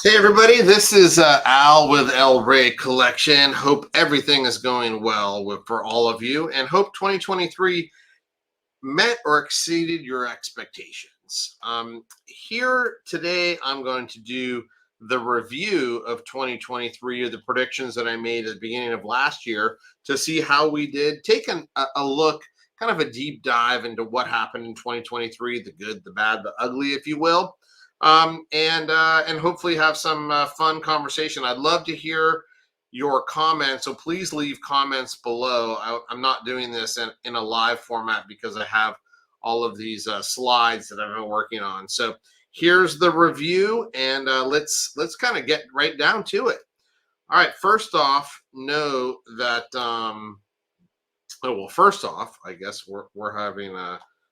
Hey everybody, this is Al with El Rey Collection. Hope everything is going well for all of you, and hope 2023 met or exceeded your expectations. Here today, I'm going to do the review of 2023, or the predictions that I made at the beginning of last year to see how we did. Take a look, kind of a deep dive into what happened in 2023, the good, the bad, the ugly, if you will, and hopefully have some fun conversation. I'd love to hear your comments, so please leave comments below. I'm not doing this in a live format because I have all of these slides that I've been working on. So here's the review, and let's kind of get right down to it. All right, first off, know that first off, I guess we're having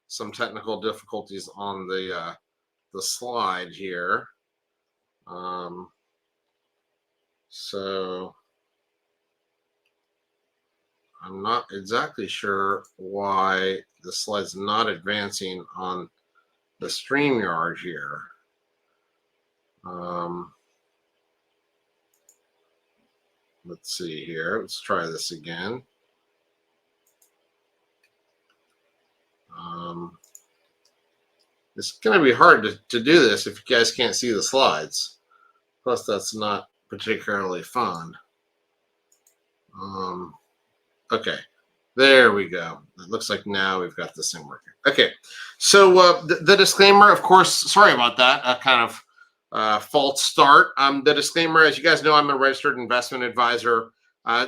some technical difficulties on the slide here. So I'm not exactly sure why the slide's not advancing on the StreamYard here. Let's see here. Let's try this again. It's going to be hard to do this if you guys can't see the slides. Plus, that's not particularly fun. Okay, there we go. It looks like now we've got this thing working. Okay, so the disclaimer, of course, sorry about that, kind of false start. The disclaimer, as you guys know, I'm a registered investment advisor.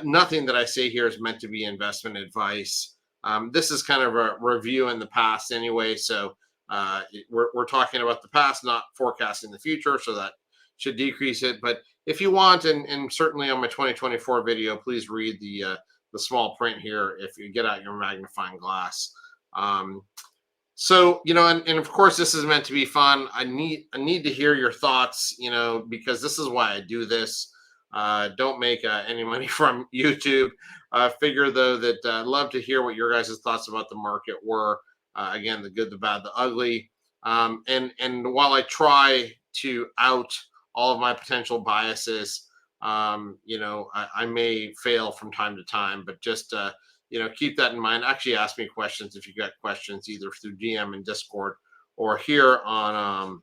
Nothing that I say here is meant to be investment advice. This is kind of a review in the past anyway, so we're talking about the past, not forecasting the future, so that should decrease it. But if you want, and certainly on my 2024 video, please read the small print here if you get out your magnifying glass. So, and of course, this is meant to be fun. I need to hear your thoughts, because this is why I do this. Don't make any money from YouTube. Figure, though, that I'd love to hear what your guys' thoughts about the market were. Again, the good, the bad, the ugly. And while I try to out all of my potential biases, I may fail from time to time, but just keep that in mind. Actually, ask me questions if you got questions, either through DM and Discord or here on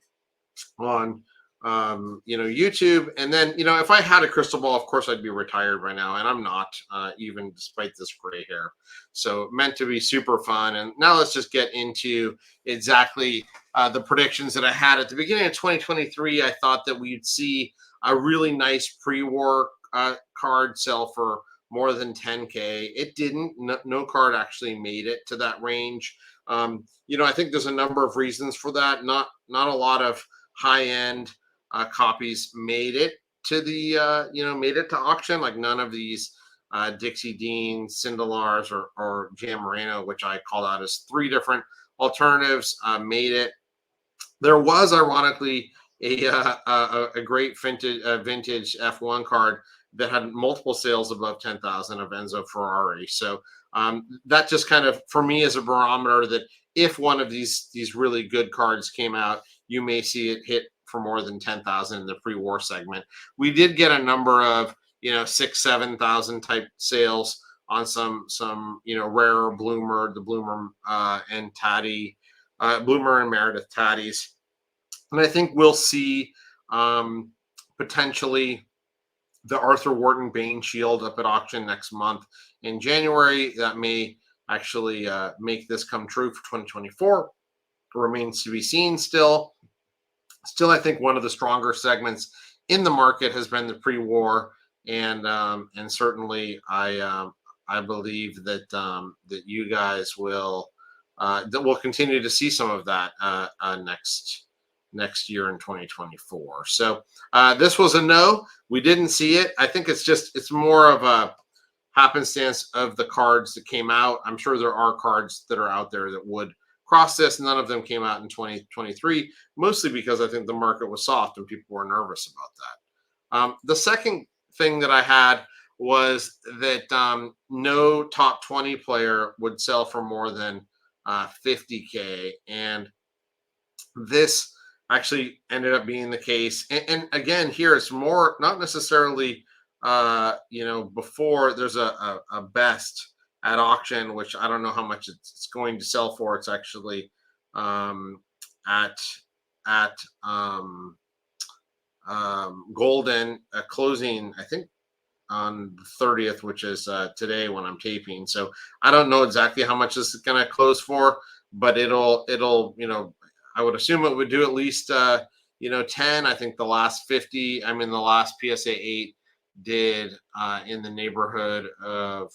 YouTube. And then, if I had a crystal ball, of course I'd be retired by now, and I'm not, even despite this gray hair. So meant to be super fun. And now let's just get into exactly the predictions that I had at the beginning of 2023. I thought that we'd see a really nice pre-war card sell for more than 10K. It didn't. No card actually made it to that range. I think there's a number of reasons for that. Not a lot of high-end copies made it to the made it to auction. Like none of these Dixie Dean, Cindelars, or Jan Moreno, which I called out as three different alternatives, made it. There was ironically a great vintage F1 card that had multiple sales above 10,000 of Enzo Ferrari. So that just kind of, for me, is a barometer that if one of these really good cards came out, you may see it hit for more than 10,000 in the pre-war segment. We did get a number of 6,000-7,000 type sales on some rarer Bloomer, the Bloomer and Taddy, Bloomer and Meredith Taddies. And I think we'll see potentially the Arthur Wharton Bane Shield up at auction next month in January. That may actually make this come true for 2024. It remains to be seen still. Still, I think one of the stronger segments in the market has been the pre-war, and certainly I believe that that you guys will that we'll continue to see some of that next year in 2024. So this was a no. We didn't see it. I think it's more of a happenstance of the cards that came out. I'm sure there are cards that are out there that would cross this. None of them came out in 2023, mostly because I think the market was soft and people were nervous about that. The second thing that I had was that no top 20 player would sell for more than 50K. And this actually ended up being the case. And again, here it's more not necessarily, before there's a best at auction, which I don't know how much it's going to sell for. It's actually um, at at Golden closing, I think on the 30th, which is today when I'm taping. So I don't know exactly how much this is going to close for, but it'll I would assume it would do at least 10. I think the last 50, I mean the last PSA 8 did in the neighborhood of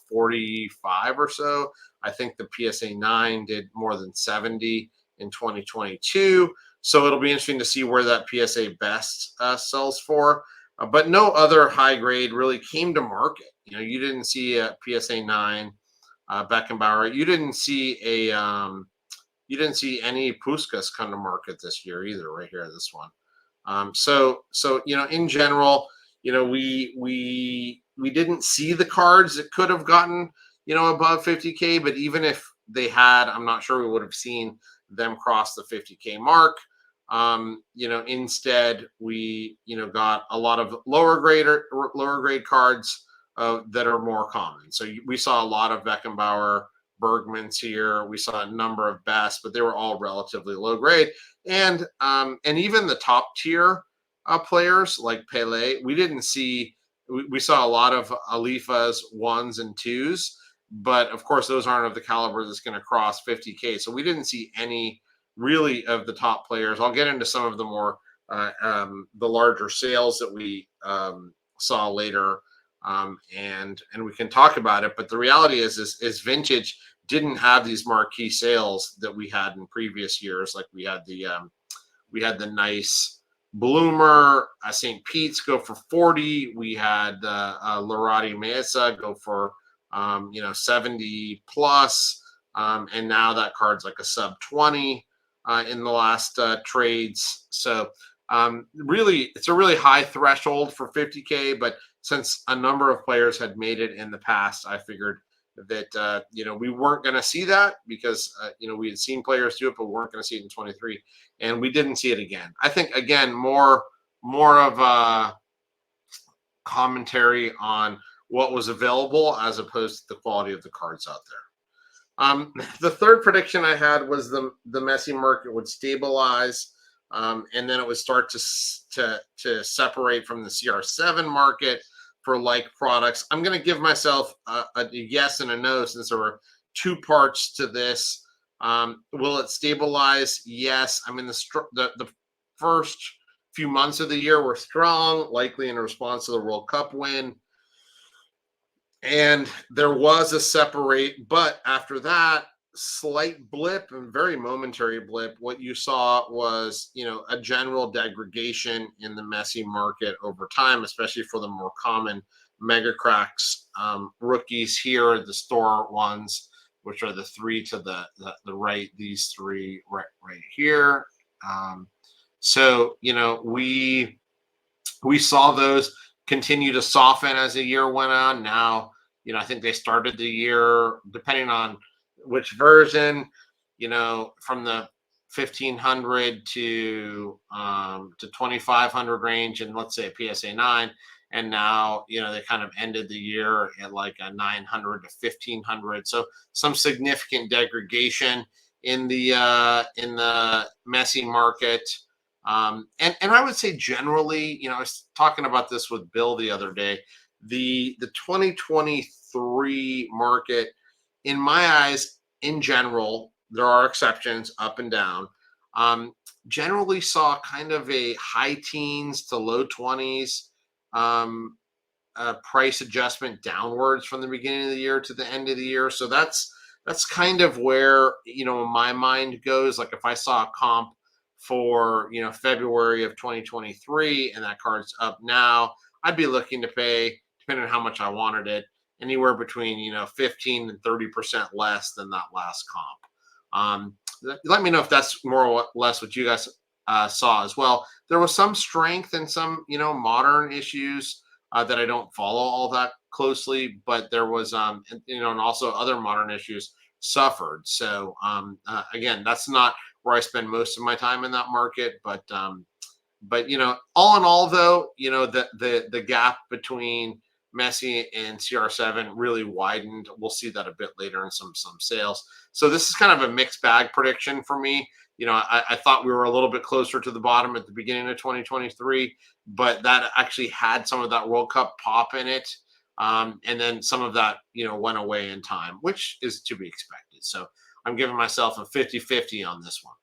45 or so. I think the PSA 9 did more than 70 in 2022. So it'll be interesting to see where that PSA best sells for. But no other high grade really came to market. You didn't see a PSA 9 Beckenbauer. You didn't see any Puskas come to market this year either. Right here, this one. So in general, we didn't see the cards that could have gotten above 50K. But even if they had, I'm not sure we would have seen them cross the 50K mark. Instead we got a lot of lower grade cards that are more common. So we saw a lot of Beckenbauer Bergmans here. We saw a number of Best, but they were all relatively low grade. And even the top tier players like Pele, we didn't see. We saw a lot of Alifas ones and twos, but of course those aren't of the caliber that's going to cross 50K. So we didn't see any really of the top players. I'll get into some of the more the larger sales that we saw later, and we can talk about it. But the reality is vintage didn't have these marquee sales that we had in previous years. Like we had the nice Bloomer St. Pete's go for 40. We had the Rarity Mesa go for 70 plus, and now that card's like a sub 20 in the last trades. So really, it's a really high threshold for 50K. But since a number of players had made it in the past, I figured that we weren't going to see that because we had seen players do it, but we weren't going to see it in 23, and we didn't see it again. I think again more of a commentary on what was available as opposed to the quality of the cards out there. The third prediction I had was the Messi market would stabilize, and then it would start to separate from the CR7 market for like products. I'm going to give myself a yes and a no since there were two parts to this. Will it stabilize? Yes. I mean the first few months of the year were strong, likely in response to the World Cup win. And there was a separate, but after that slight blip and very momentary blip, what you saw was, a general degradation in the Messi market over time, especially for the more common mega cracks rookies here, the store ones, which are the three to the right, these three right here. So, we saw those continue to soften as the year went on. Now, I think they started the year, depending on which version, from the 1500 to 2500 range, and let's say a PSA 9, and now they kind of ended the year at like a 900 to 1500. So some significant degradation in the Messi market. And I would say generally, I was talking about this with Bill the other day. The 2023 market, in my eyes, in general, there are exceptions up and down. Generally saw kind of a high teens to low 20s price adjustment downwards from the beginning of the year to the end of the year. So that's kind of where my mind goes. Like if I saw a comp for February of 2023 and that card's up now, I'd be looking to pay, depending on how much I wanted it, anywhere between 15 and 30% less than that last comp. Let me know if that's more or less what you guys saw as well. There was some strength in some modern issues that I don't follow all that closely, but there was and also other modern issues suffered. So again, that's not where I spend most of my time in that market. But all in all, though, the gap between Messi and CR7 really widened. We'll see that a bit later in some sales. So this is kind of a mixed bag prediction for me. I thought we were a little bit closer to the bottom at the beginning of 2023, but that actually had some of that World Cup pop in it. And then some of that, went away in time, which is to be expected. So I'm giving myself a 50-50 on this one.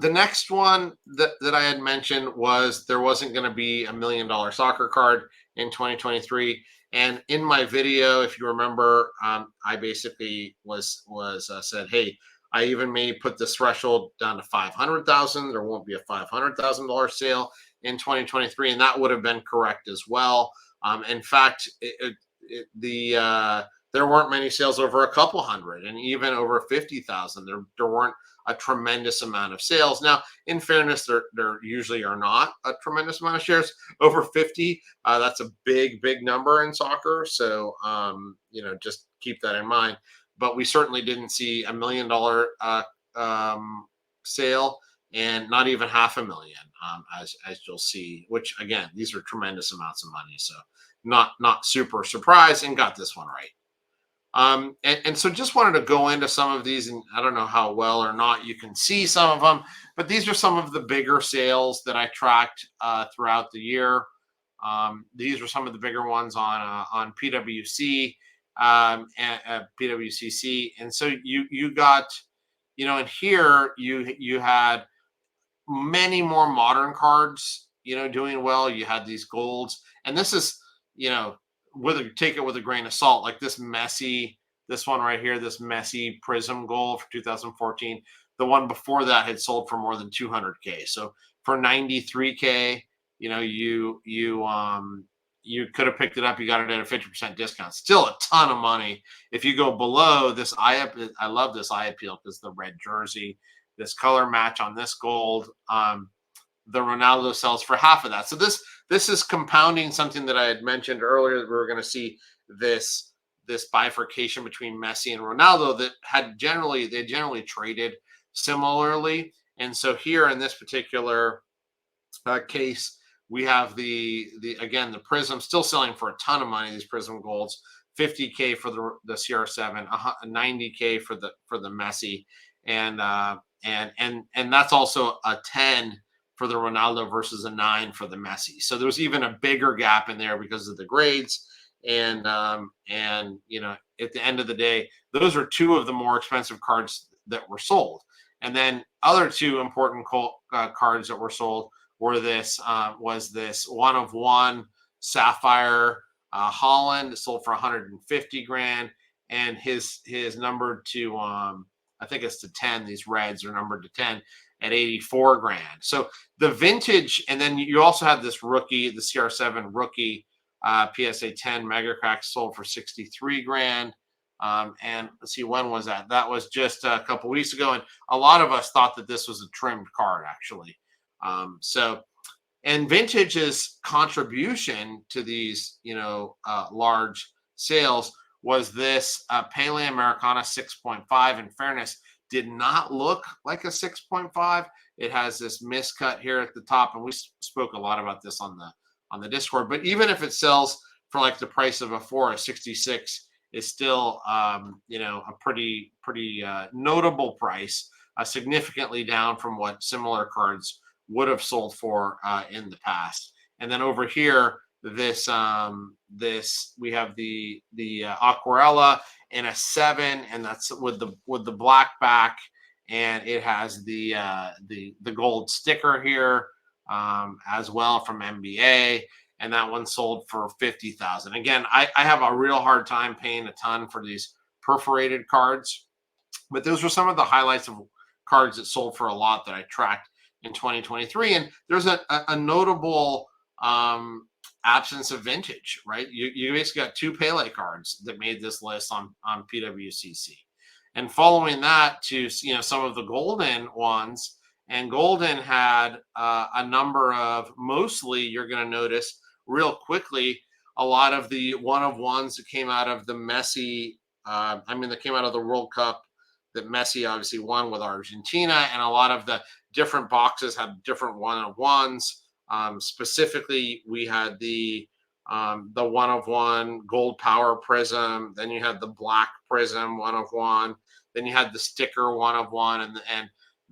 The next one that I had mentioned was there wasn't going to be $1 million soccer card in 2023. And in my video, if you remember, I basically said, hey, I even may put this threshold down to 500,000. There won't be a $500,000 sale in 2023, and that would have been correct as well. In fact, there weren't many sales over a couple hundred, and even over 50,000. There weren't a tremendous amount of sales. Now, in fairness, there usually are not a tremendous amount of shares over 50. That's a big number in soccer. So, just keep that in mind. But we certainly didn't see $1 million sale, and not even $500,000, as you'll see. Which again, these are tremendous amounts of money. So, not super surprised, and got this one right. And so just wanted to go into some of these, and I don't know how well or not you can see some of them, but these are some of the bigger sales that I tracked throughout the year. These are some of the bigger ones on PWC and PWCC, and so you got, in here you had many more modern cards, doing well. You had these golds, and this is, take it with a grain of salt, like this one right here, this Messi Prism Gold for 2014. The one before that had sold for more than 200K. So for 93K, you could have picked it up. You got it at a 50% discount. Still a ton of money. If you go below this I love this eye appeal because the red jersey, this color match on this gold, the Ronaldo sells for half of that. So this is compounding something that I had mentioned earlier, that we were going to see this bifurcation between Messi and Ronaldo that they generally traded similarly. And so here in this particular case, we have the Prism still selling for a ton of money. These Prism Golds, 50K for the CR7, 90K for the Messi, and that's also a 10 for the Ronaldo versus a 9 for the Messi. So there's even a bigger gap in there because of the grades. And at the end of the day, those are two of the more expensive cards that were sold. And then other two important cards that were sold were this 1/1 Sapphire Holland, sold for 150 grand, and his numbered to I think it's to 10. These reds are numbered to 10 at 84 grand. So the vintage, and then you also have this rookie, the CR7 rookie PSA 10 Mega Crack, sold for 63 grand. And let's see, when was that? That was just a couple weeks ago. And a lot of us thought that this was a trimmed card, actually. And Vintage's contribution to these, large sales was this Pele Americana 6.5. In fairness, did not look like a 6.5. It has this miscut here at the top, and we spoke a lot about this on the Discord. But even if it sells for like the price of a 4, a 66 is still, a pretty notable price, significantly down from what similar cards would have sold for in the past. And then over here, this we have the Aquarella in a 7, and that's with the black back, and it has the gold sticker here as well from NBA, and that one sold for 50,000. Again, I have a real hard time paying a ton for these perforated cards, but those were some of the highlights of cards that sold for a lot that I tracked in 2023. And there's a notable absence of vintage, right? You basically got 2 Pele cards that made this list on PWCC. And following that to, some of the golden ones, and golden had a number of, mostly you're going to notice real quickly, a lot of the 1/1s that came out of the Messi, that came out of the World Cup that Messi obviously won with Argentina, and a lot of the different boxes had different one-of-ones. Specifically, we had the one-of-one gold power prism. Then you had the black prism one-of-one. Then you had the sticker one-of-one, and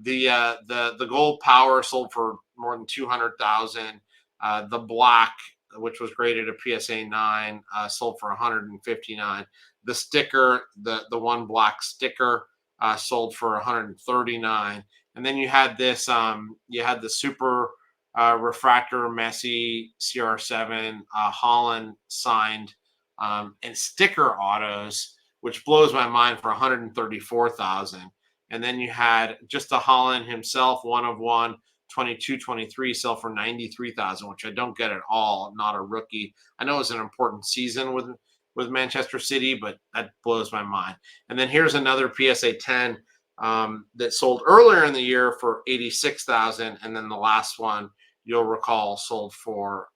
the gold power sold for more than 200,000. The black, which was graded a PSA 9, sold for 159. The sticker, the one black sticker, sold for 139. And then you had this, you had the super refractor Messi CR7 Holland signed and sticker autos, which blows my mind, for 134,000. And then you had just the Holland himself, one-of-one, 22-23, sell for 93,000, which I don't get at all. Not a rookie. I know it was an important season with Manchester City, but that blows my mind. And then here's another PSA 10 that sold earlier in the year for 86,000, and then the last one, you'll recall, sold for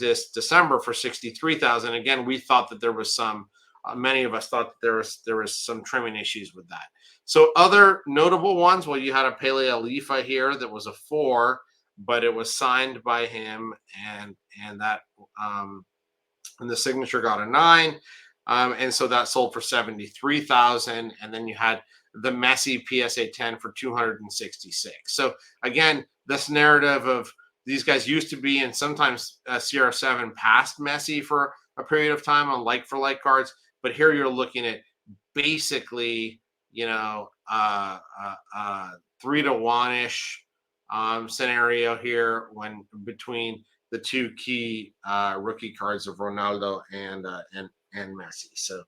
this December for 63,000. Again, we thought that there was some. Many of us thought that there was some trimming issues with that. So other notable ones, well, you had a Pele Alifa here that was a 4, but it was signed by him, and that and the signature got a 9. And so that sold for 73,000. And then you had the Messi PSA 10 for 266. So again, this narrative of these guys used to be, and sometimes CR7 passed Messi for a period of time on like-for-like cards, but here you're looking at basically, 3-to-1-ish scenario here when between the two key rookie cards of Ronaldo and Messi. So,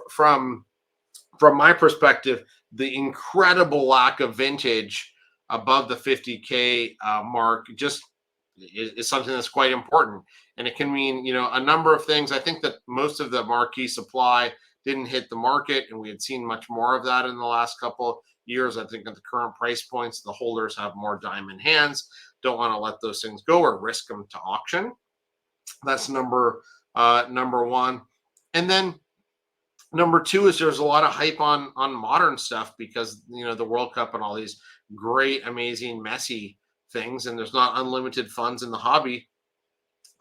from my perspective, the incredible lack of vintage above the 50K mark just is something that's quite important, and it can mean a number of things. I think that most of the marquee supply didn't hit the market, and we had seen much more of that in the last couple years. I think at the current price points, the holders have more diamond hands, don't want to let those things go or risk them to auction. That's number one. And then number two is there's a lot of hype on modern stuff because the World Cup and all these great, amazing, messy things, and there's not unlimited funds in the hobby.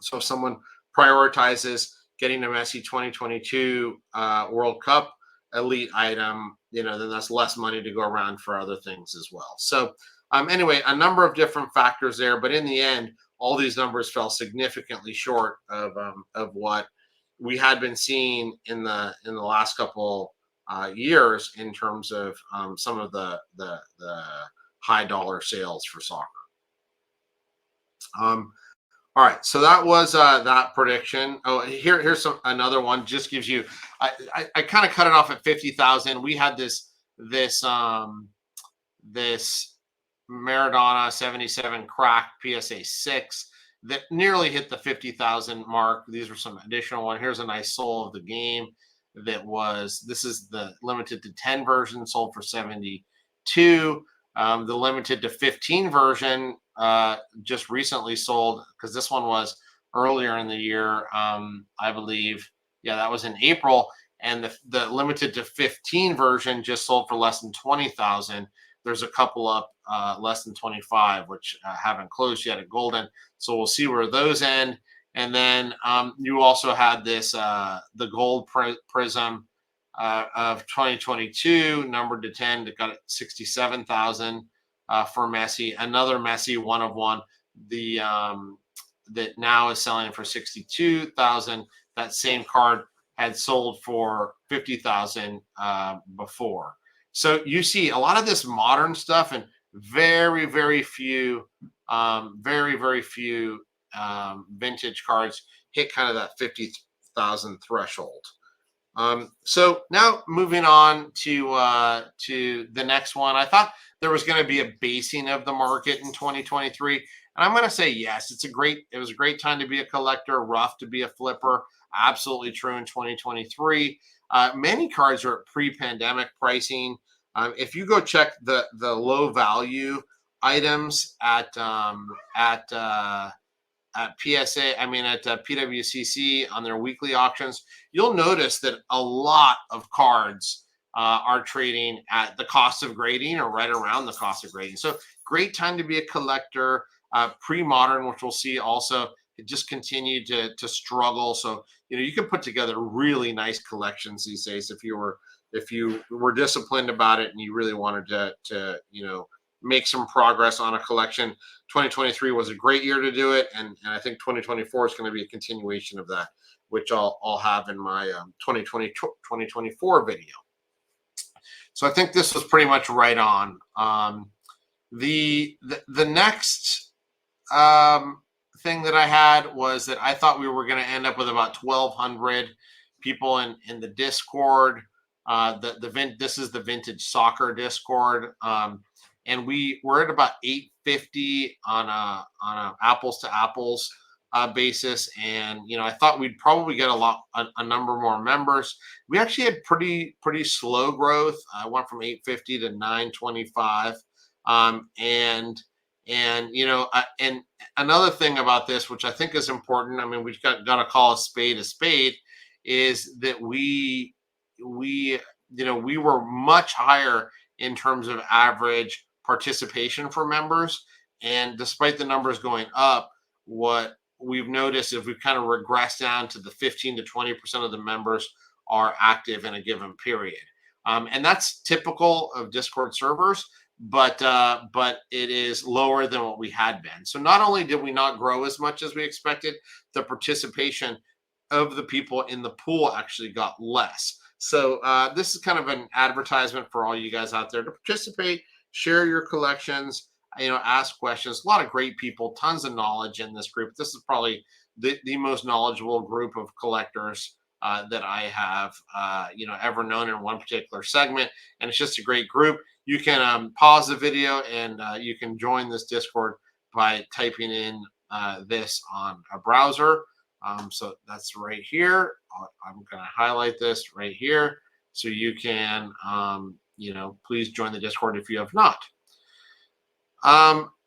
So if someone prioritizes getting a Messi 2022 World Cup elite item, then that's less money to go around for other things as well. So anyway, a number of different factors there, but in the end, all these numbers fell significantly short of what we had been seeing in the last couple years in terms of some of the high dollar sales for soccer. All right, so that was that prediction. Oh, here's another one. Just gives you. I kind of cut it off at 50,000. We had this Maradona 77 crack PSA 6 that nearly hit the 50,000 mark. These were some additional one. Here's a nice soul of the game this is the limited to 10 version, sold for 72. The limited to 15 version just recently sold, because this one was earlier in the year, I believe. Yeah, that was in April. And the limited to 15 version just sold for less than 20,000. There's a couple up less than 25, which haven't closed yet at Golden. So we'll see where those end. And then you also had this the gold prism of 2022, numbered to 10, that got 67,000 for Messi. Another Messi one-of-one, that now is selling for 62,000. That same card had sold for 50,000 before. So you see a lot of this modern stuff, and very, very few vintage cards hit kind of that 50,000 threshold. So now moving on to the next one. I thought there was going to be a basing of the market in 2023, and I'm going to say yes. It was a great time to be a collector, rough to be a flipper. Absolutely true in 2023. Many cards are at pre-pandemic pricing. If you go check the low value items at PSA, at PWCC on their weekly auctions, you'll notice that a lot of cards are trading at the cost of grading or right around the cost of grading. So great time to be a collector. Pre-modern, which we'll see also, it just continued to struggle. So you can put together really nice collections these days if you were disciplined about it and you really wanted to make some progress on a collection. 2023 was a great year to do it, and I think 2024 is going to be a continuation of that, which I'll have in my 2024 video. So I think this was pretty much right on. The next thing that I had was that I thought we were going to end up with about 1,200 people in the Discord. This is the vintage soccer Discord, and we're at about 850 on a apples to apples basis, and I thought we'd probably get a number more members. We actually had pretty slow growth. I went from 850 to 925, and another thing about this, which I think is important, I mean, we've got to call a spade, is that we were much higher in terms of average participation for members. And despite the numbers going up, what we've noticed is we've kind of regressed down to the 15 to 20% of the members are active in a given period. And that's typical of Discord servers, but it is lower than what we had been. So not only did we not grow as much as we expected, the participation of the people in the pool actually got less. So this is kind of an advertisement for all you guys out there to participate, share your collections, ask questions. A lot of great people, tons of knowledge in this group. This is probably the most knowledgeable group of collectors that I have ever known in one particular segment, and it's just a great group. You can pause the video and you can join this Discord by typing in this on a browser. So that's right here. I'm going to highlight this right here, so you can please join the Discord if you have not.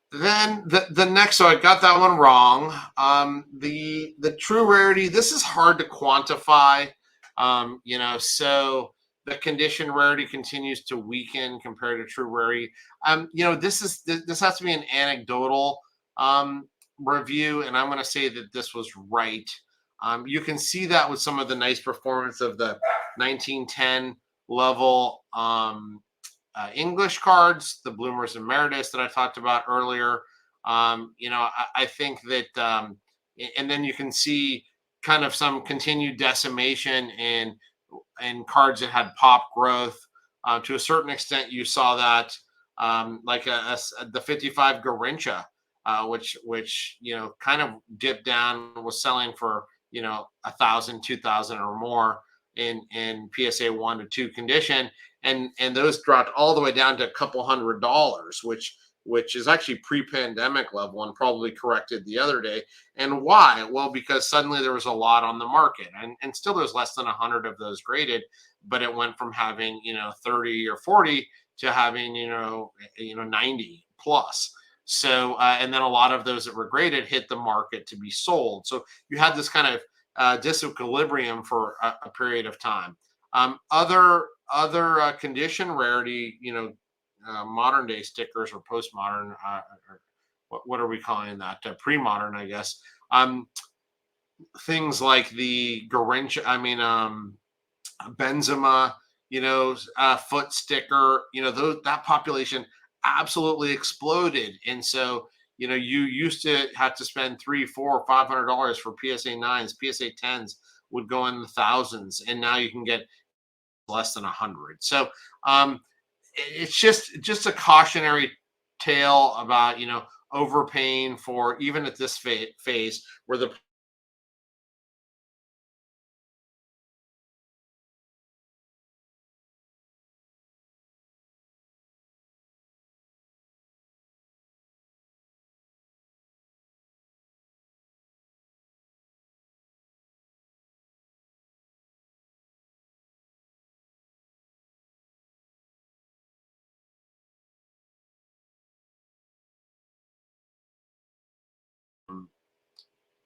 Then the next, so I got that one wrong. The true rarity, this is hard to quantify. So the condition rarity continues to weaken compared to true rarity. This has to be an anecdotal review, and I'm going to say that this was right. You can see that with some of the nice performance of the 1910 level English cards, the Bloomers and Merediths that I talked about earlier. I think that, and then you can see kind of some continued decimation in cards that had pop growth. To a certain extent, you saw that like the 55 Garincha, which kind of dipped down, was selling for 1,000, 2,000 or more in PSA 1 to 2 condition, and those dropped all the way down to a couple $100, which is actually pre-pandemic level and probably corrected the other day. And why? Well, because suddenly there was a lot on the market, and still there's less than 100 of those graded, but it went from having 30 or 40 to having 90 plus. So and then a lot of those that were graded hit the market to be sold. So you had this kind of disequilibrium for a period of time. Other condition rarity, modern day stickers or postmodern, or what are we calling that? Pre-modern, I guess. Things like the Garincha, Benzema, foot sticker, that population absolutely exploded. And so, you used to have to spend $300, $400, $500 for PSA 9s, PSA 10s would go in the thousands, and now you can get less than 100. So it's just a cautionary tale about overpaying for, even at this phase where the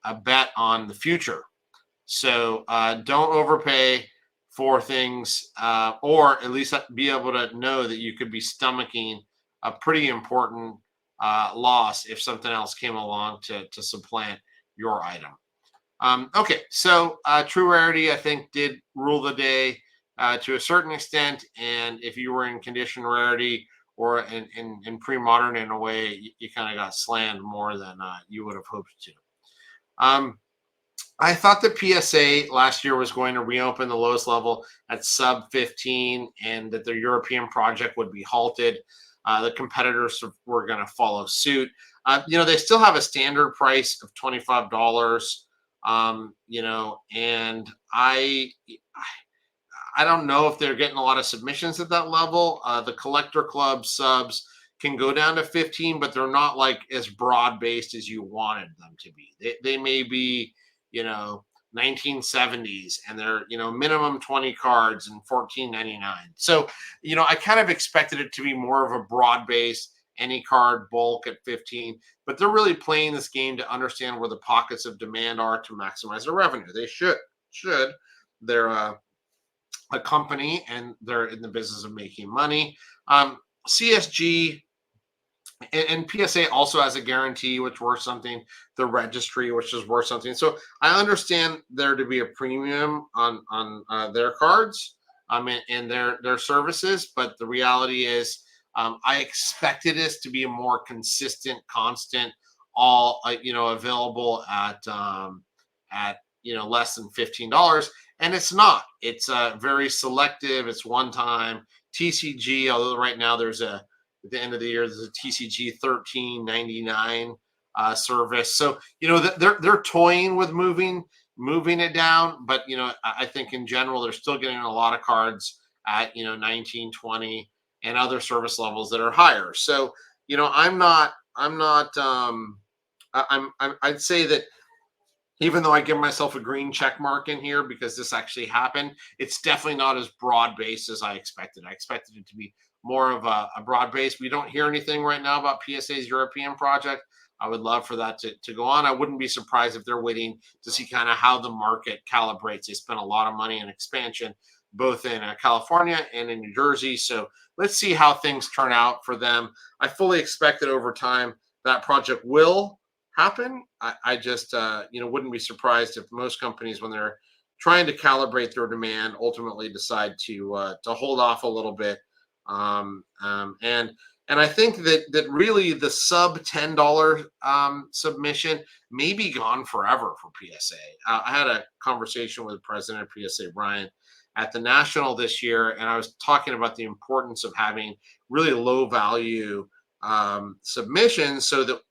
a bet on the future. So don't overpay for things, or at least be able to know that you could be stomaching a pretty important loss if something else came along to supplant your item. Okay, so True Rarity, I think, did rule the day to a certain extent. And if you were in Condition Rarity or in pre-modern, in a way, you kind of got slammed more than you would have hoped to. I thought the PSA last year was going to reopen the lowest level at sub 15 and that their European project would be halted. The competitors were going to follow suit. They still have a standard price of $25. And I don't know if they're getting a lot of submissions at that level. The Collector Club subs can go down to 15, but they're not like as broad based as you wanted them to be. They may be, 1970s, and they're, minimum 20 cards and $14.99. So, I kind of expected it to be more of a broad base, any card bulk at 15, but they're really playing this game to understand where the pockets of demand are to maximize their revenue. They should. They're a company and they're in the business of making money. CSG and PSA also has a guarantee, which worth something. The registry, which is worth something. So I understand there to be a premium on their cards, and their services. But the reality is, I expected this to be a more consistent, constant, all available at less than $15, and it's not. It's very selective. It's one time TCG. Although right now at the end of the year, there's a TCG $13.99 service. So they're toying with moving it down, but I think in general they're still getting a lot of cards at 19, 20, and other service levels that are higher. So I'd say that even though I give myself a green check mark in here because this actually happened, it's definitely not as broad based as I expected. I expected it to be more of a broad base. We don't hear anything right now about PSA's European project. I would love for that to go on. I wouldn't be surprised if they're waiting to see kind of how the market calibrates. They spent a lot of money in expansion, both in California and in New Jersey. So let's see how things turn out for them. I fully expect that over time that project will happen. I just wouldn't be surprised if most companies, when they're trying to calibrate their demand, ultimately decide to hold off a little bit. And I think that really the sub $10 submission may be gone forever for PSA. I had a conversation with the president of PSA, Brian, at the National this year, and I was talking about the importance of having really low value submissions so that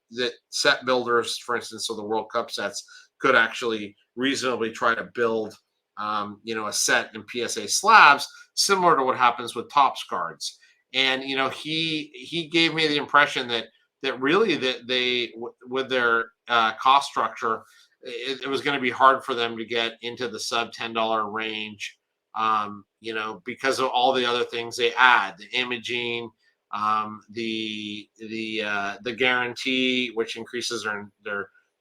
set builders, for instance, so the World Cup sets could actually reasonably try to build a set in PSA slabs, similar to what happens with Topps cards. And he gave me the impression that really that they with their cost structure, it was going to be hard for them to get into the sub $10 range, because of all the other things they add, the imaging, the guarantee, which increases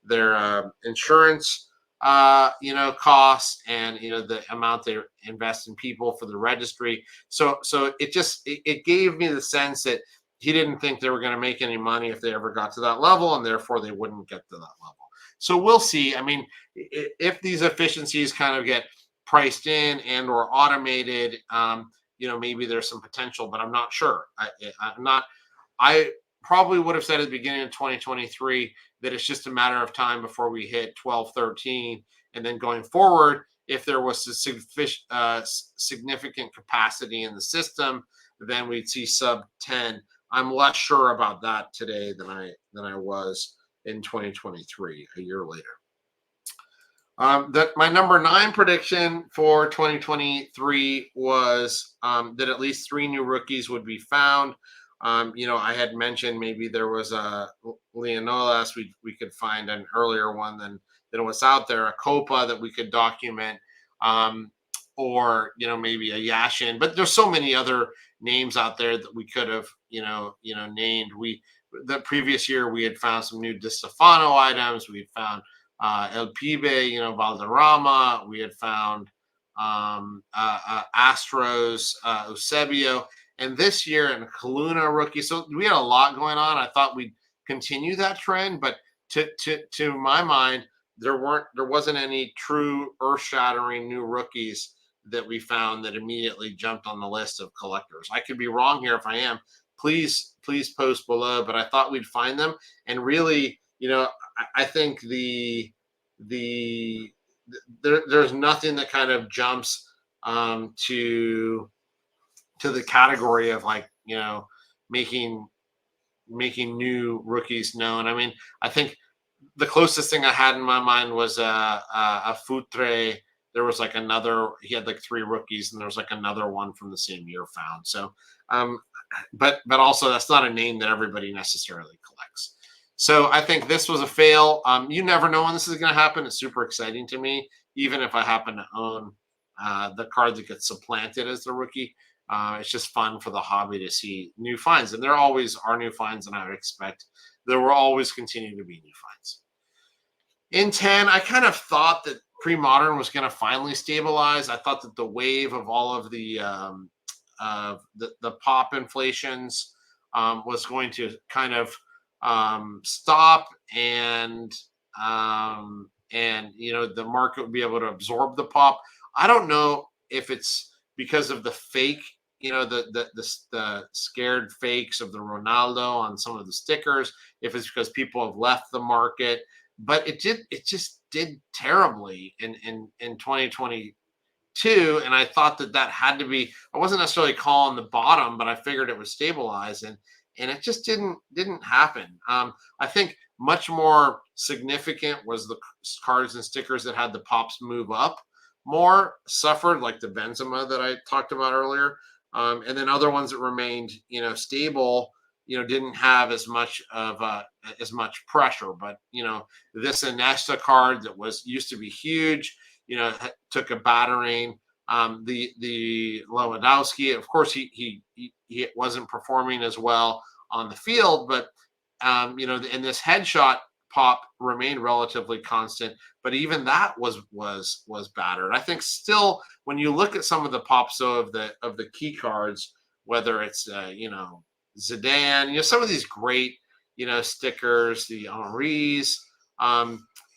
their insurance costs, and the amount they invest in people for the registry. So it gave me the sense that he didn't think they were going to make any money if they ever got to that level, and therefore they wouldn't get to that level. So we'll see. I mean, if these efficiencies kind of get priced in and or automated, maybe there's some potential, but I'm not sure. I probably would have said at the beginning of 2023 that it's just a matter of time before we hit 12, 13. And then going forward, if there was a significant capacity in the system, then we'd see sub 10. I'm less sure about that today than I was in 2023, a year later. That my number 9 prediction for 2023 was that at least 3 new rookies would be found. I had mentioned maybe there was a Leonolas. We could find an earlier one than was out there, a Copa that we could document, or maybe a Yashin. But there's so many other names out there that we could have named. The previous year we had found some new Di Stefano items. We had found El Pibe, Valderrama. We had found Astros, Eusebio, and this year and Kaluna rookie. So we had a lot going on. I thought we'd continue that trend, but to my mind, there wasn't any true earth shattering new rookies that we found that immediately jumped on the list of collectors. I could be wrong here. If I am, please post below. But I thought we'd find them, and really, I think the there's nothing that kind of jumps to the category of, like, making making new rookies known. I mean, I think the closest thing I had in my mind was a Futre. There was like another. He had like three rookies, and there was like another one from the same year found. So, but also that's not a name that everybody necessarily collects. So I think this was a fail. You never know when this is going to happen. It's super exciting to me, even if I happen to own the card that gets supplanted as the rookie. It's just fun for the hobby to see new finds, and there always are new finds, and I would expect there will always continue to be new finds. In 10, I kind of thought that pre-modern was going to finally stabilize. I thought that the wave of all of the pop inflations was going to kind of stop, and the market would be able to absorb the pop. I don't know if it's because of the fake, the scared fakes of the Ronaldo on some of the stickers, if it's because people have left the market, but it just did terribly in 2022, and I thought that had to be. I wasn't necessarily calling the bottom, but I figured it would stabilize, and it just didn't happen. I think much more significant was the cards and stickers that had the pops move up more suffered, like the Benzema that I talked about earlier, and then other ones that remained stable didn't have as much pressure. But this Iniesta card that used to be huge, took a battering. The Lewandowski, of course, he wasn't performing as well on the field, but and this headshot pop remained relatively constant, but even that was battered. I think still, when you look at some of the pops of the key cards, whether it's Zidane, some of these great stickers, the Henrys,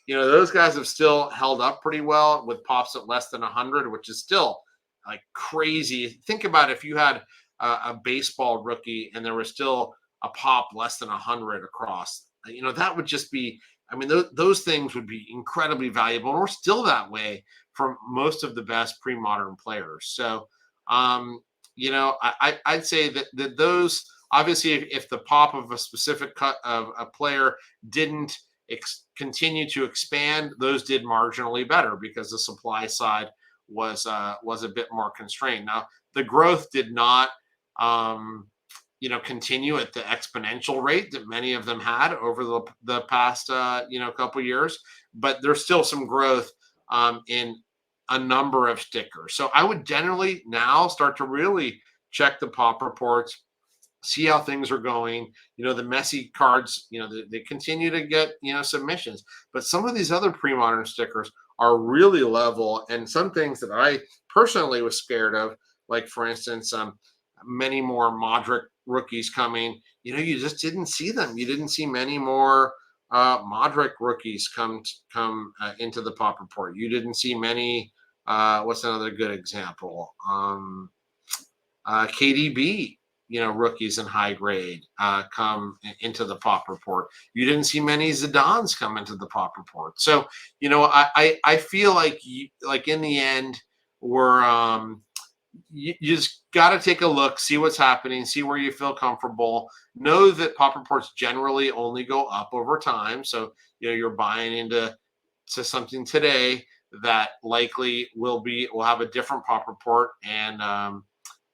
those guys have still held up pretty well with pops at less than 100, which is still like crazy. Think about if you had a baseball rookie and there was still a pop less than 100 across. That would just be. I mean, those things would be incredibly valuable, and we're still that way from most of the best pre-modern players. So, I'd say that those, obviously, if the pop of a specific cut of a player didn't continue to expand, those did marginally better because the supply side was a bit more constrained. Now, the growth did not continue at the exponential rate that many of them had over the past couple years, but there's still some growth in a number of stickers. So I would generally now start to really check the pop reports, see how things are going. The Messi cards, they continue to get submissions, but some of these other pre-modern stickers are really level, and some things that I personally was scared of, like for instance, many more Modric rookies coming. You just didn't see them. You didn't see many more Modric rookies come into the pop report. You didn't see many. What's another good example? KDB, rookies in high grade come into the pop report. You didn't see many Zidanes come into the pop report. So, I feel like in the end, we're you just got to take a look, see what's happening, see where you feel comfortable. Know that pop reports generally only go up over time. So, you're buying into something today that likely will have a different pop report, and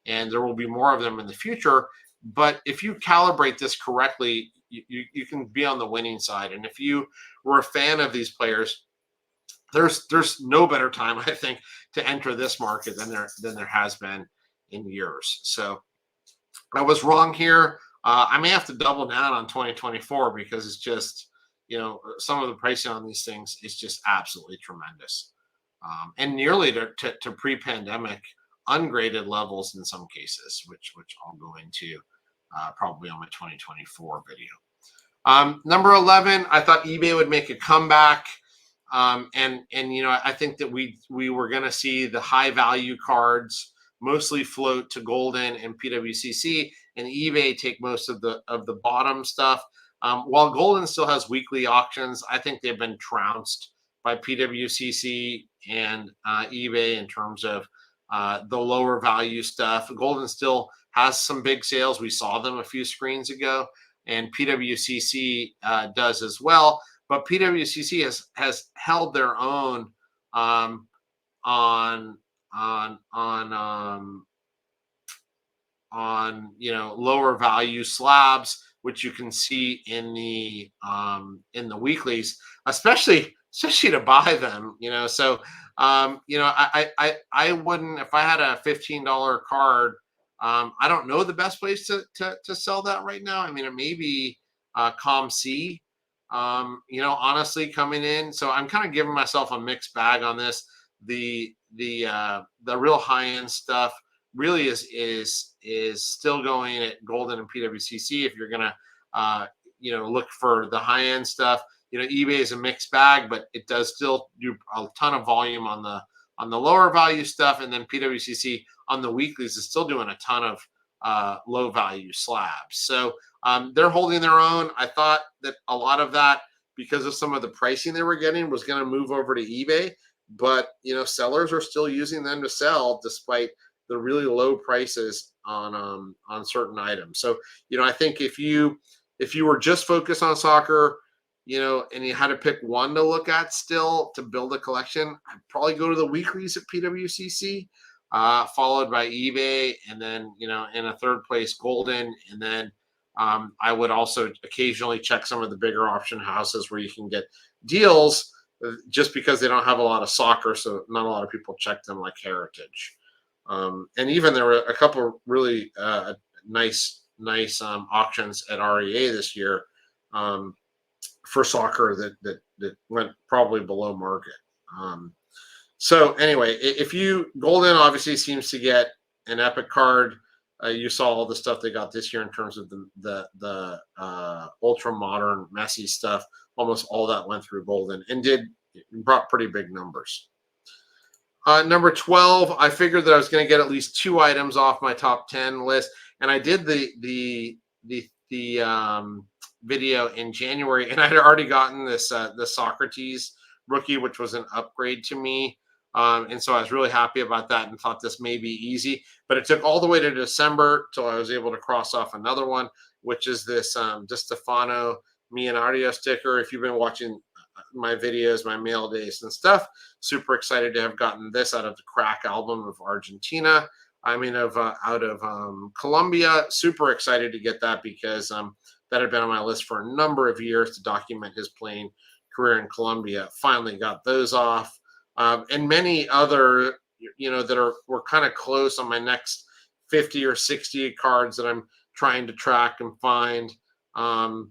there will be more of them in the future. But if you calibrate this correctly, you can be on the winning side. And if you were a fan of these players, there's no better time, I think, to enter this market than there has been in years. So I was wrong here. I may have to double down on 2024 because it's just some of the pricing on these things is just absolutely tremendous. and nearly to pre-pandemic ungraded levels in some cases, which I'll go into probably on my 2024 video. Number 11, I thought eBay would make a comeback. And I think that we were going to see the high value cards mostly float to Golden and PWCC, and eBay take most of the bottom stuff. While Golden still has weekly auctions, I think they've been trounced by PWCC and eBay in terms of the lower value stuff. Golden still has some big sales. We saw them a few screens ago, and PWCC does as well. But PWCC has held their own on lower value slabs, which you can see in the weeklies, especially to buy them. So I wouldn't, if I had a $15 card. I don't know the best place to sell that right now. I mean, it may be ComC. Honestly, coming in. So I'm kind of giving myself a mixed bag on this. The real high end stuff really is still going at Golden and PWCC. If you're gonna look for the high end stuff, eBay is a mixed bag, but it does still do a ton of volume on the lower value stuff, and then PWCC on the weeklies is still doing a ton of low value slabs. So they're holding their own. I thought that a lot of that, because of some of the pricing they were getting, was going to move over to eBay, but sellers are still using them to sell despite the really low prices on certain items. So I think if you were just focused on soccer, and you had to pick one to look at still to build a collection, I'd probably go to the weeklies at PWCC, followed by eBay, and then in a third place Golden, and then I would also occasionally check some of the bigger auction houses where you can get deals, just because they don't have a lot of soccer, so not a lot of people check them, like Heritage. And even there were a couple really nice auctions at REA this year for soccer that went probably below market. So anyway, Golden obviously seems to get an epic card. You saw all the stuff they got this year in terms of the ultra modern messy stuff. Almost all that went through Golden and brought pretty big numbers. Number 12, I figured that I was going to get at least 2 items off my top 10 list, and I did the video in January, and I had already gotten the Socrates rookie, which was an upgrade to me. And so I was really happy about that and thought this may be easy, but it took all the way to December till I was able to cross off another one, which is this Di Stefano Milionario sticker. If you've been watching my videos, my mail days and stuff, super excited to have gotten this out of the Crack album of Argentina. Out of Colombia. Super excited to get that because that had been on my list for a number of years to document his playing career in Colombia. Finally got those off. And many other, that were kind of close on my next 50 or 60 cards that I'm trying to track and find, I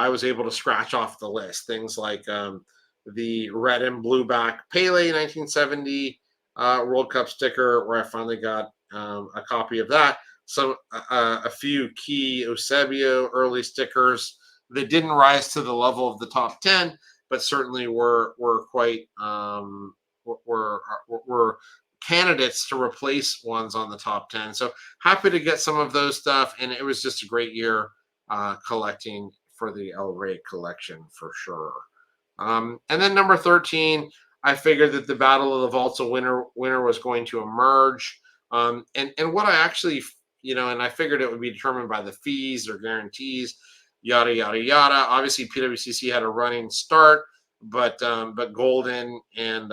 was able to scratch off the list. Things like the red and blue back Pele 1970 World Cup sticker, where I finally got a copy of that. So a few key Eusebio early stickers that didn't rise to the level of the top 10, but certainly were quite were candidates to replace ones on the top 10. So happy to get some of those stuff, and it was just a great year collecting for the El Rey collection for sure. And then number 13, I figured that the Battle of the Vaults winner was going to emerge. And what I actually, and I figured it would be determined by the fees or guarantees, yada yada yada. Obviously, PWCC had a running start, but Golden and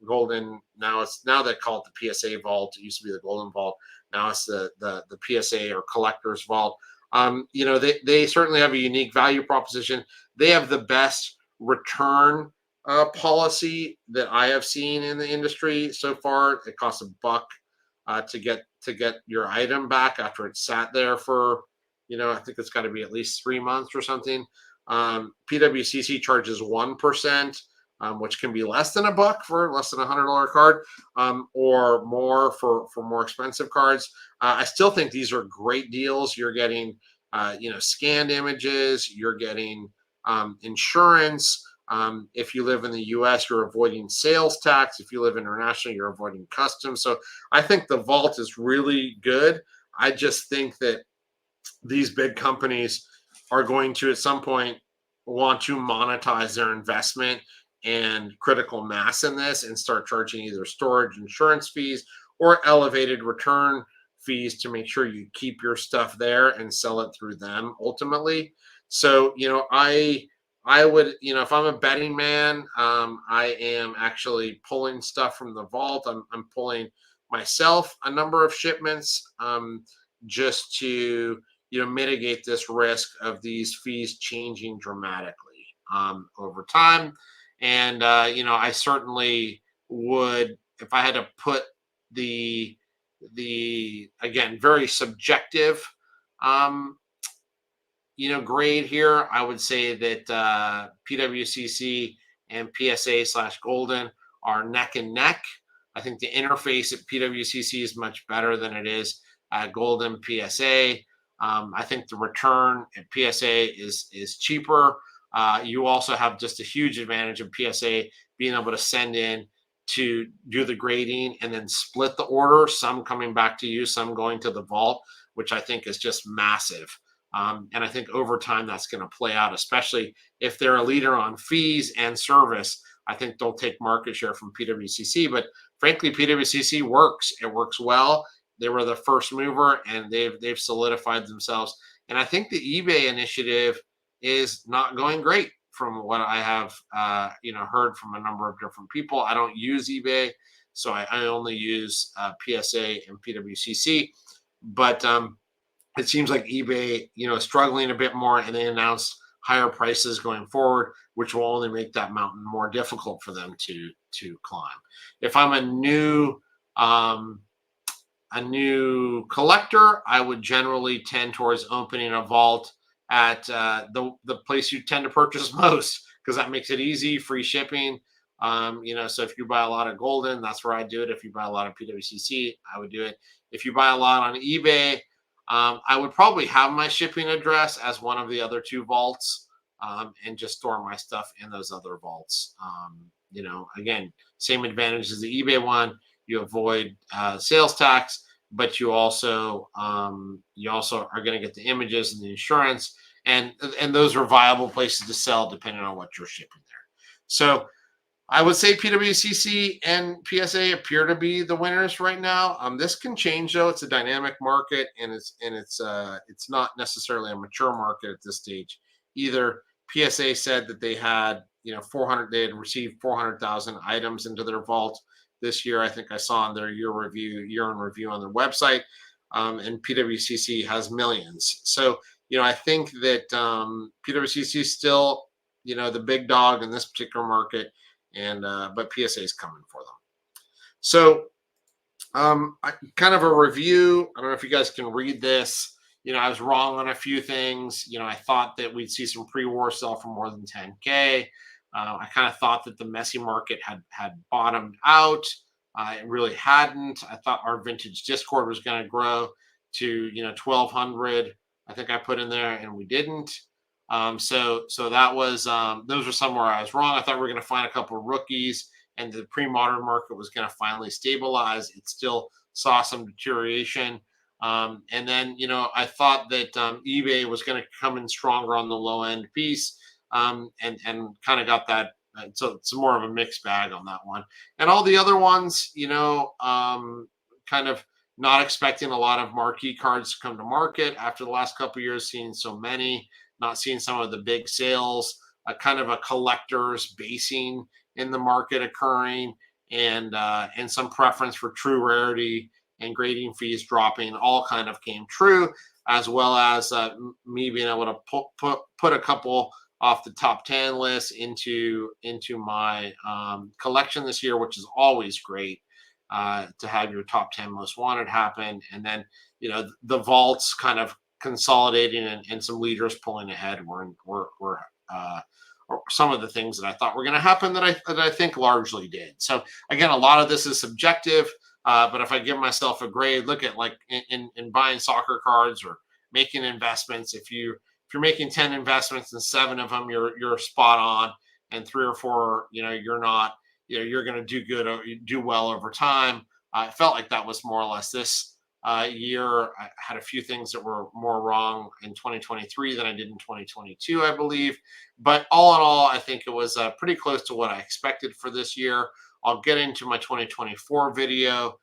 Golden now they call it the PSA Vault. It used to be the Golden Vault. Now it's the PSA or Collector's Vault. They certainly have a unique value proposition. They have the best return policy that I have seen in the industry so far. It costs $1 to get your item back after it's sat there for, I think it's got to be at least 3 months or something. PWCC charges 1%. which can be less than $1 for less than $100 card, or more for more expensive cards. I still think these are great deals. You're getting scanned images. You're getting insurance. If you live in the U.S., you're avoiding sales tax. If you live internationally, you're avoiding customs. So I think the vault is really good. I just think that these big companies are going to at some point want to monetize their investment and critical mass in this and start charging either storage insurance fees or elevated return fees to make sure you keep your stuff there and sell it through them ultimately. So I would, if I'm a betting man, I am actually pulling stuff from the vault. I'm pulling myself a number of shipments, just to mitigate this risk of these fees changing dramatically over time. And I certainly would, if I had to put the again very subjective um, grade here, I would say that PWCC and PSA/Golden are neck and neck. I think the interface at PWCC is much better than it is at Golden PSA. I think the return at PSA is cheaper. You also have just a huge advantage of PSA being able to send in to do the grading and then split the order, some coming back to you, some going to the vault, which I think is just massive. And I think over time that's going to play out, especially if they're a leader on fees and service. I think they'll take market share from PWCC. But frankly, PWCC works. It works well. They were the first mover, and they've solidified themselves. And I think the eBay initiative is not going great, from what I have heard from a number of different people. I don't use eBay, so I only use PSA and PWCC. But it seems like eBay, is struggling a bit more, and they announced higher prices going forward, which will only make that mountain more difficult for them to climb. If I'm a new collector, I would generally tend towards opening a vault at the place you tend to purchase most, because that makes it easy, free shipping. So if you buy a lot of Golden, that's where I do it. If you buy a lot of PWCC, I would do it. If you buy a lot on eBay, I would probably have my shipping address as one of the other two vaults, and just store my stuff in those other vaults. Again, same advantage as the eBay one. You avoid sales tax, but you also are going to get the images and the insurance, and those are viable places to sell depending on what you're shipping there. So I would say PWCC and PSA appear to be the winners right now. This can change though. It's a dynamic market, and it's not necessarily a mature market at this stage either. PSA said that they had they had received 400,000 items into their vault this year. I think I saw in their year in review on their website, and PWCC has millions. So I think that PWCC is still the big dog in this particular market. And but PSA is coming for them. So kind of a review. I don't know if you guys can read this. I was wrong on a few things. I thought that we'd see some pre-war sell for more than 10K. I kind of thought that the messy market had bottomed out. It really hadn't. I thought our vintage Discord was going to grow to 1,200. I think I put in there, and we didn't. So that was those were somewhere I was wrong. I thought we were going to find a couple of rookies, and the pre-modern market was going to finally stabilize. It still saw some deterioration, and then I thought that eBay was going to come in stronger on the low end piece, and kind of got that. So it's more of a mixed bag on that one, and all the other ones, kind of not expecting a lot of marquee cards to come to market after the last couple of years, seeing so many. Not seeing some of the big sales, kind of a collector's basing in the market occurring, and some preference for true rarity and grading fees dropping all kind of came true, as well as me being able to put a couple off the top 10 list into my collection this year, which is always great to have your top 10 most wanted happen, and then the vaults kind of consolidating and some leaders pulling ahead. We're some of the things that I thought were going to happen that I think largely did. So again, a lot of this is subjective. But if I give myself a grade, look at like in buying soccer cards or making investments. If you're making 10 investments and 7 of them you're spot on, and 3 or 4 you're not, you're going to do good or do well over time. I felt like that was more or less this year. I had a few things that were more wrong in 2023 than I did in 2022, I believe. But all in all, I think it was pretty close to what I expected for this year. I'll get into my 2024 video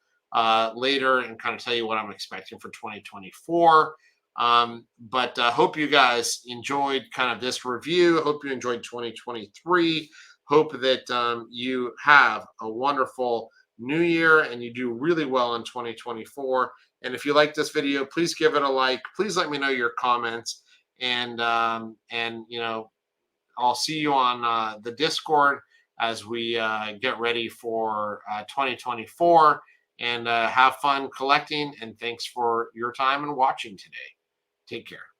later and kind of tell you what I'm expecting for 2024. But hope you guys enjoyed kind of this review. Hope you enjoyed 2023. Hope that you have a wonderful new year and you do really well in 2024. And if you like this video, please give it a like. Please let me know your comments. And I'll see you on the Discord as we get ready for 2024, and have fun collecting. And thanks for your time and watching today. Take care.